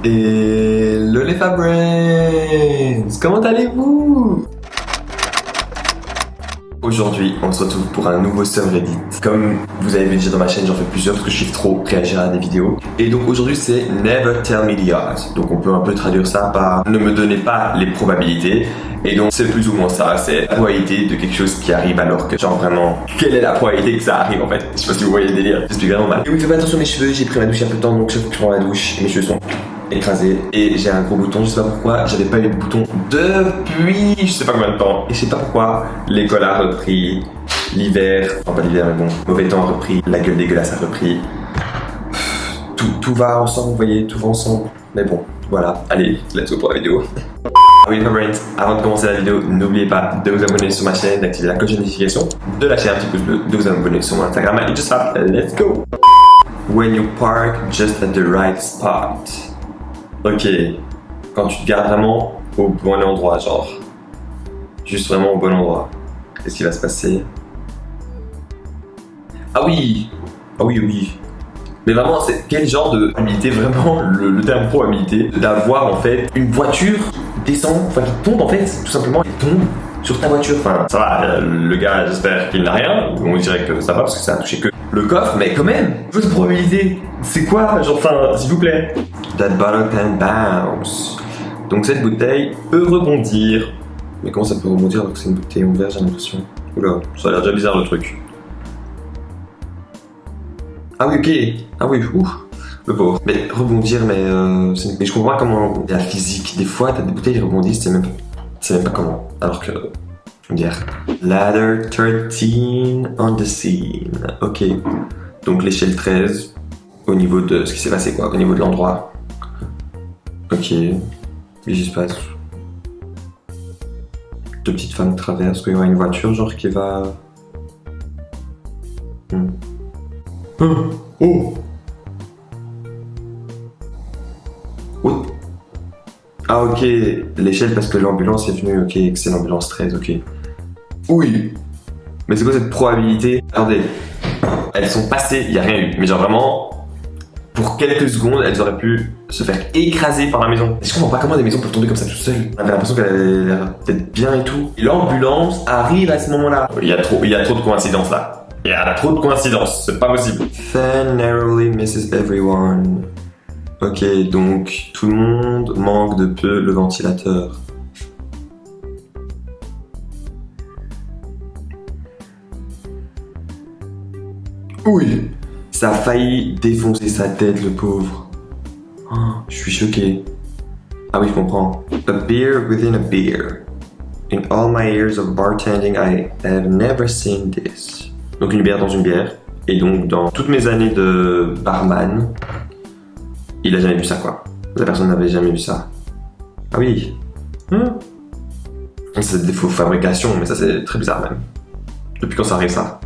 Et le Brains, comment allez-vous? Aujourd'hui, on se retrouve pour un nouveau subreddit. Comme vous avez vu déjà dans ma chaîne, j'en fais plusieurs parce que je kiffe trop réagir à des vidéos. Et donc aujourd'hui, c'est Never Tell Me the odds. Donc on peut un peu traduire ça par ne me donnez pas les probabilités. Et donc c'est plus ou moins ça, c'est la probabilité de quelque chose qui arrive alors que genre vraiment, quelle est la probabilité que ça arrive en fait? Je sais pas si vous voyez le délire, j'explique vraiment mal. Et oui, faites pas attention à mes cheveux, j'ai pris ma douche il y a peu de temps, donc je prends la douche et mes cheveux sont écrasé et j'ai un gros bouton, je sais pas pourquoi, j'avais pas eu de bouton depuis je sais pas combien de temps et je sais pas pourquoi l'école a repris, l'hiver, enfin pas l'hiver mais bon, mauvais temps a repris, la gueule dégueulasse a repris, tout va ensemble, vous voyez, tout va ensemble, mais bon, voilà, allez, let's go pour la vidéo. Oui, Brains, avant de commencer la vidéo, n'oubliez pas de vous abonner sur ma chaîne, d'activer la cloche de notification, de lâcher un petit pouce bleu, de vous abonner sur mon Instagram, et just ça, let's go! When you park just at the right spot. Ok, quand tu te gardes vraiment au bon endroit, genre, juste vraiment au bon endroit, qu'est-ce qui va se passer? Ah oui, oui. Mais vraiment, c'est quel genre de probabilité, vraiment, le terme probabilité, d'avoir en fait une voiture descend, enfin qui tombe en fait, tout simplement, elle tombe sur ta voiture. Enfin, ça va, le gars, j'espère qu'il n'a rien, on dirait que ça va parce que ça a touché que le coffre, mais quand même, votre probabilité, c'est quoi? Genre, enfin, s'il vous plaît. That bottle can bounce. Donc cette bouteille peut rebondir. Mais comment ça peut rebondir alors que c'est une bouteille en verre, j'ai l'impression. Oula, ça a l'air déjà bizarre le truc. Ah oui, ok. Ah oui, ouf. Le pauvre. Mais rebondir, mais je comprends pas comment la physique. Des fois, t'as des bouteilles qui rebondissent, tu sais même pas comment. Alors que, je veux dire. Ladder 13 on the scene. Ok. Donc l'échelle 13, au niveau de ce qui s'est passé, quoi. Au niveau de l'endroit. Ok. Qu'est-ce qui se passe? Deux petites femmes traversent, qu'il y aura une voiture, genre, qui va... Oh! Oh! Ah ok, l'échelle parce que l'ambulance est venue, ok, que c'est l'ambulance 13, ok. Oui! Mais c'est quoi cette probabilité? Attendez, elles sont passées, il n'y a rien eu, mais genre vraiment, pour quelques secondes, elles auraient pu se faire écraser par la maison. Je comprends pas comment des maisons peuvent tomber comme ça tout seul. On avait l'impression qu'elle avait l'air d'être bien et tout. Et l'ambulance arrive à ce moment-là. Il y a trop de coïncidences là. Il y a trop de coïncidences, c'est pas possible. Fan narrowly misses everyone. Ok, donc tout le monde manque de peu le ventilateur. Oui, ça a failli défoncer sa tête, le pauvre. Oh, je suis choqué. Ah oui, je comprends. A beer within a beer. In all my years of bartending, I have never seen this. Donc une bière dans une bière. Et donc dans toutes mes années de barman, il a jamais vu ça quoi. La personne n'avait jamais vu ça. Ah oui. C'est des faux fabrications, mais ça c'est très bizarre même. Depuis quand ça arrive ça?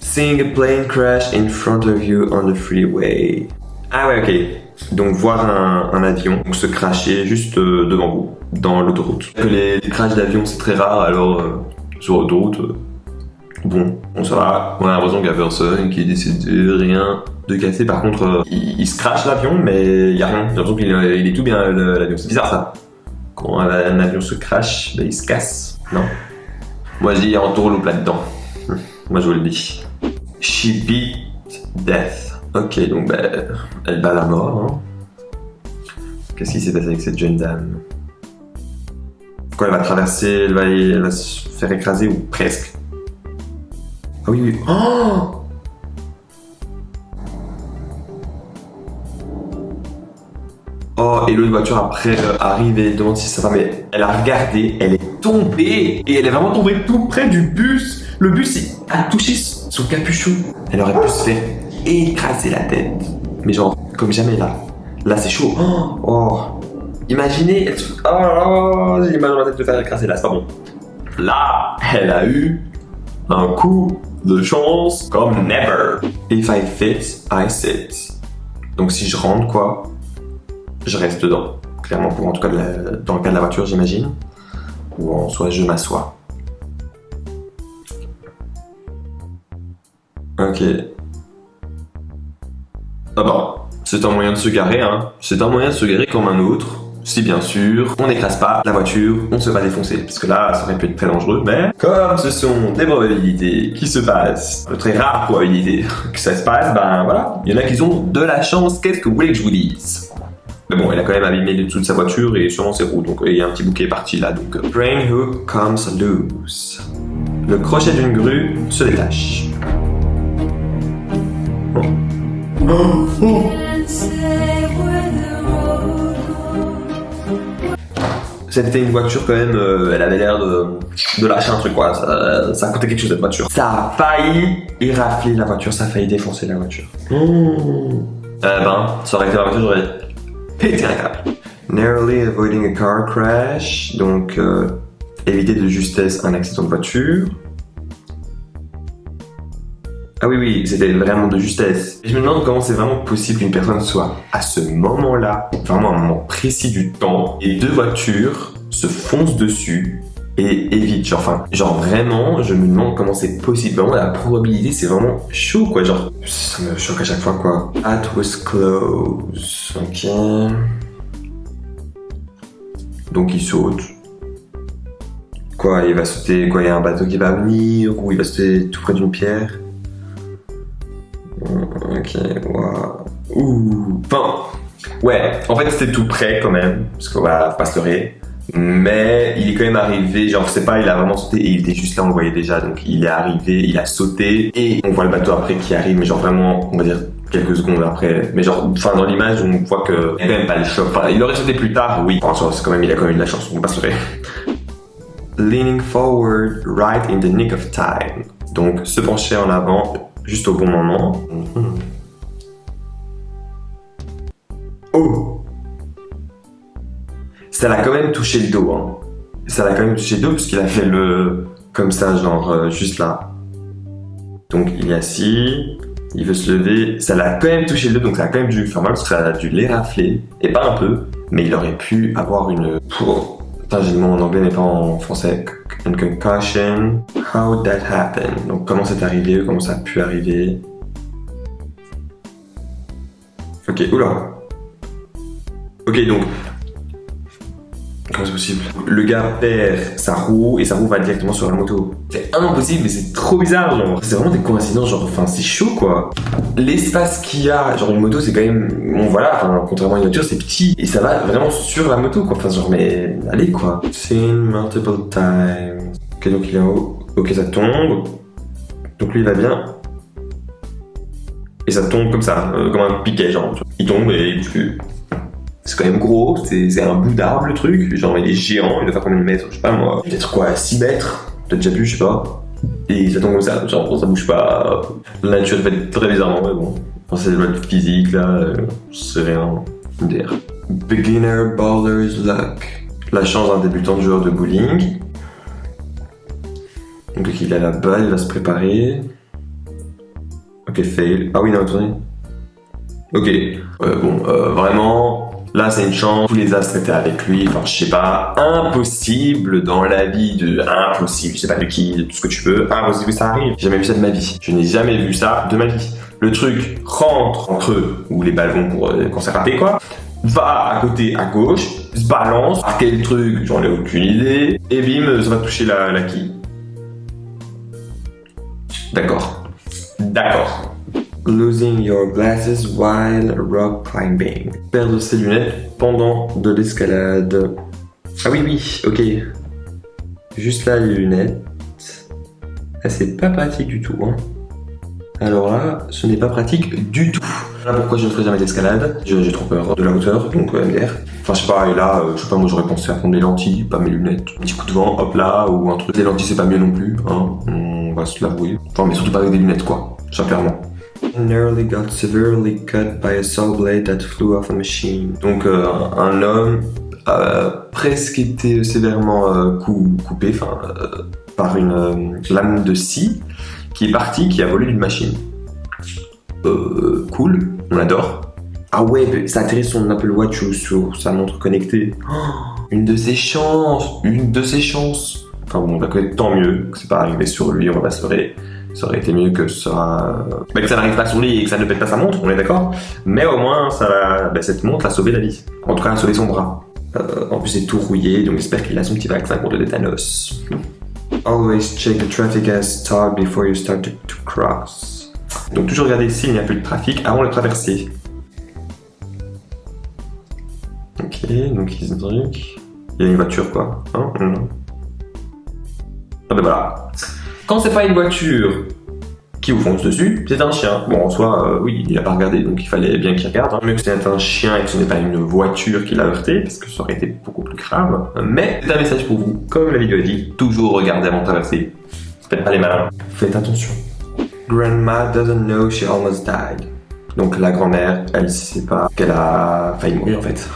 Seeing a plane crash in front of you on the freeway. Ah ouais, ok. Donc voir un avion se crasher juste devant vous, dans l'autoroute. Que les crashs d'avion c'est très rare, alors sur l'autoroute, bon, ça va. On a l'impression qu'il y a personne qui est décédé, rien de cassé. Par contre, il se crache l'avion, mais il y a rien. J'ai l'impression qu'il est tout bien l'avion. C'est bizarre ça. Quand un avion se crache, ben, il se casse. Non. Moi je dis entourloupe là-dedans. Moi je vous le dis. She beat death. Ok, donc ben, elle bat la mort. Hein. Qu'est-ce qui s'est passé avec cette jeune dame? Quoi, elle va traverser, elle va se faire écraser ou presque? Ah oui, oui. Oh! Oh, et l'autre voiture après arrive et demande si sa femme est... Elle a regardé, elle est tombée. Et elle est vraiment tombée tout près du bus. Le bus a touché son capuchon. Elle aurait pu se faire écraser la tête. Mais genre, comme jamais là. Là, c'est chaud. Oh! Imaginez... Oh! J'ai mal dans la tête de faire écraser là, c'est pas bon. Là, elle a eu un coup de chance comme never. If I fit, I sit. Donc si je rentre quoi, je reste dedans. Clairement pour en tout cas dans le cas de la voiture j'imagine. Ou en soit je m'assois. Ok. Ah bon, C'est un moyen de se garer, hein. C'est un moyen de se garer comme un autre. Si bien sûr, on n'écrase pas la voiture, on se va défoncer. Parce que là, ça aurait pu être très dangereux, mais comme ce sont des probabilités qui se passent, de très rares probabilités que ça se passe, ben voilà, il y en a qui ont de la chance, qu'est-ce que vous voulez que je vous dise? Mais bon, il a quand même abîmé le dessous de sa voiture et sûrement ses roues, donc il y a un petit bouquet parti là, donc... Train hook comes loose. Le crochet d'une grue se détache. C'était une voiture quand même, elle avait l'air de lâcher un truc quoi, ça coûtait quelque chose cette voiture. Ça a failli érafler la voiture, ça a failli défoncer la voiture. Ça aurait été la voiture, j'aurais pété un câble. Narrowly avoiding a car crash, donc éviter de justesse un accident de voiture. Ah oui, c'était vraiment de justesse. Et je me demande comment c'est vraiment possible qu'une personne soit à ce moment-là, vraiment un moment précis du temps, et deux voitures se foncent dessus et évitent. Genre vraiment, je me demande comment c'est possible. Vraiment, la probabilité, c'est vraiment chaud, quoi. Genre, ça me choque à chaque fois, quoi. That was close. Ok. Donc il saute. Quoi, il va sauter, quoi, il y a un bateau qui va venir, ou il va sauter tout près d'une pierre. Ok, waouh. Ouh. Enfin, ouais, en fait c'était tout près quand même, parce qu'on va pas se leurrer. Mais il est quand même arrivé, genre je sais pas, il a vraiment sauté et il était juste là, on le voyait déjà. Donc il est arrivé, il a sauté et on voit le bateau après qui arrive, mais genre vraiment, on va dire quelques secondes après. Mais genre, enfin dans l'image, on voit que il n'y a quand même pas le choc. Enfin, il aurait sauté plus tard, oui. Enfin, c'est quand même, il a quand même eu de la chance, on va pas se leurrer. Leaning forward, right in the nick of time. Donc se pencher en avant. Juste au bon moment. Oh! Ça l'a quand même touché le dos, hein. Ça l'a quand même touché le dos parce qu'il a fait le... comme ça, genre juste là. Donc il est assis, il veut se lever. Ça l'a quand même touché le dos, donc ça a quand même dû faire mal parce que ça a dû l'érafler. Et pas un peu, mais il aurait pu avoir une... Putain, j'ai le mot en anglais mais pas en français. Une concussion. How that happened? Donc comment c'est arrivé? Comment ça a pu arriver? Ok, oula. Ok, donc... Comment c'est possible? Le gars perd sa roue et sa roue va directement sur la moto. C'est impossible, mais c'est trop bizarre, genre. C'est vraiment des coïncidences, genre, enfin, c'est chaud, quoi. L'espace qu'il y a, genre, une moto, c'est quand même... Bon, voilà, enfin, contrairement à une voiture, c'est petit. Et ça va vraiment sur la moto, quoi. Enfin, genre, mais... Allez, quoi. Seen multiple times. Ok, donc il est en haut. Ok, ça tombe. Donc lui, il va bien. Et ça tombe comme ça, comme un piquet, genre. Il tombe et il bouge plus. C'est quand même gros, c'est un bout d'arbre le truc, genre il est géant, il doit faire combien de mètres, je sais pas moi, peut-être quoi, 6 mètres, peut-être déjà plus, je sais pas. Et ça tombe comme ça, genre ça bouge pas, la nature fait très bizarrement, mais bon. Enfin, c'est de la physique là, c'est rien dire. Beginner bowler's luck. La chance d'un débutant joueur de bowling. Donc il a la balle, il va se préparer. Ok, fail. Ah oui, non, attendez. Ok, vraiment... Là, c'est une chance, tous les astres étaient avec lui, enfin, je sais pas, impossible dans la vie de... Impossible, je sais pas de qui, de tout ce que tu veux, impossible que ça arrive. J'ai jamais vu ça de ma vie. Je n'ai jamais vu ça de ma vie. Le truc rentre entre eux, où les balles vont pour quand c'est raté, quoi, va à côté, à gauche, se balance, à quel truc, j'en ai aucune idée, et bim, ça va toucher la quille. D'accord. D'accord. Losing your glasses while rock climbing. Perdre ses lunettes pendant de l'escalade. Ah oui, ok. Juste là, les lunettes. Ah, c'est pas pratique du tout, hein. Alors là, ce n'est pas pratique du tout. Voilà pourquoi je ne ferai jamais d'escalade. J'ai trop peur de la hauteur, donc MDR. Enfin, je sais pas, et là, je sais pas, moi j'aurais pensé à prendre des lentilles, pas mes lunettes. Un petit coup de vent, hop là, ou un truc. Les lentilles, c'est pas mieux non plus, hein. On va se l'avouer. Enfin, mais surtout pas avec des lunettes, quoi. Ça, clairement. Nearly got severely cut by a saw blade that flew off a machine. Donc un homme a presque été sévèrement coupé par une lame de scie qui est partie, qui a volé d'une machine. Cool, on adore. Ah ouais, ça atterrit son Apple Watch ou sur sa montre connectée. Oh, une de ses chances. Enfin bon, bah, tant mieux que c'est pas arrivé sur lui, on va pas se leurrer. Ça aurait été mieux que ça, que ça n'arrive pas sur lui et que ça ne pète pas sa montre, on est d'accord. Mais au moins, cette montre l'a sauvé la vie. En tout cas, a sauvé son bras. En plus, c'est tout rouillé, donc j'espère qu'il a son petit vaccin contre le tétanos. Always check the traffic as start before you start to cross. Donc toujours regarder s'il n'y a plus de trafic avant de traverser. Ok, donc il y a une voiture quoi. Hein? Non. Ah ben voilà. Quand c'est pas une voiture qui vous fonce dessus, c'est un chien. Bon, en soi, oui, il a pas regardé, donc il fallait bien qu'il regarde. Hein. Mieux que c'est un chien et que ce n'est pas une voiture qui l'a heurté, parce que ça aurait été beaucoup plus grave. Mais c'est un message pour vous. Comme la vidéo a dit, toujours regardez avant de traverser. Faites pas les malins. Faites attention. Grandma doesn't know she almost died. Donc la grand-mère, elle sait pas qu'elle a failli mourir en fait.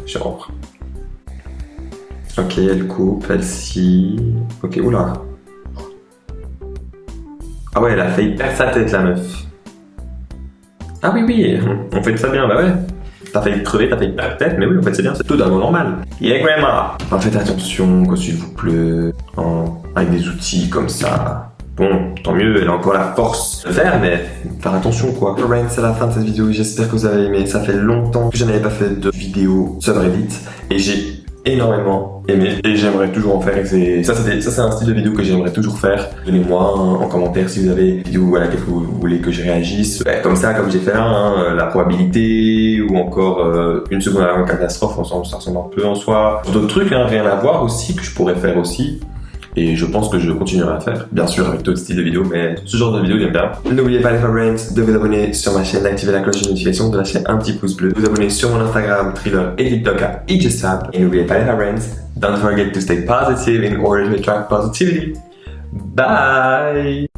Genre. Ok, elle coupe, elle scie. Ok, oula. Ah ouais, elle a failli perdre sa tête, la meuf. Ah oui, on fait ça bien, bah ouais. T'as failli crever, t'as failli perdre ta tête, mais oui, en fait c'est bien, c'est totalement normal. Yeah, grandma. Enfin, faites attention, quoi, s'il vous plaît. Avec des outils comme ça. Bon, tant mieux, elle a encore la force de le faire, mais faire attention, quoi. Alright, c'est la fin de cette vidéo, j'espère que vous avez aimé. Ça fait longtemps que je n'avais pas fait de vidéo subreddit, et j'ai énormément aimé et j'aimerais toujours en faire. Ça c'est un style de vidéo que j'aimerais toujours faire. Donnez-moi en commentaire si vous avez des vidéos à laquelle vous voulez que je réagisse. Comme ça, comme j'ai fait la probabilité ou encore une seconde avant une catastrophe, ça ressemble un peu en soi. D'autres trucs, rien à voir aussi que je pourrais faire aussi. Et je pense que je continuerai à faire, bien sûr avec d'autres styles de vidéos, mais ce genre de vidéo j'aime bien. N'oubliez pas les friends de vous abonner sur ma chaîne, d'activer la cloche de notification, de lâcher un petit pouce bleu, de vous abonner sur mon Instagram, Thriller et TikTok à EJSAB. Et n'oubliez pas les friends, don't forget to stay positive in order to attract positivity. Bye!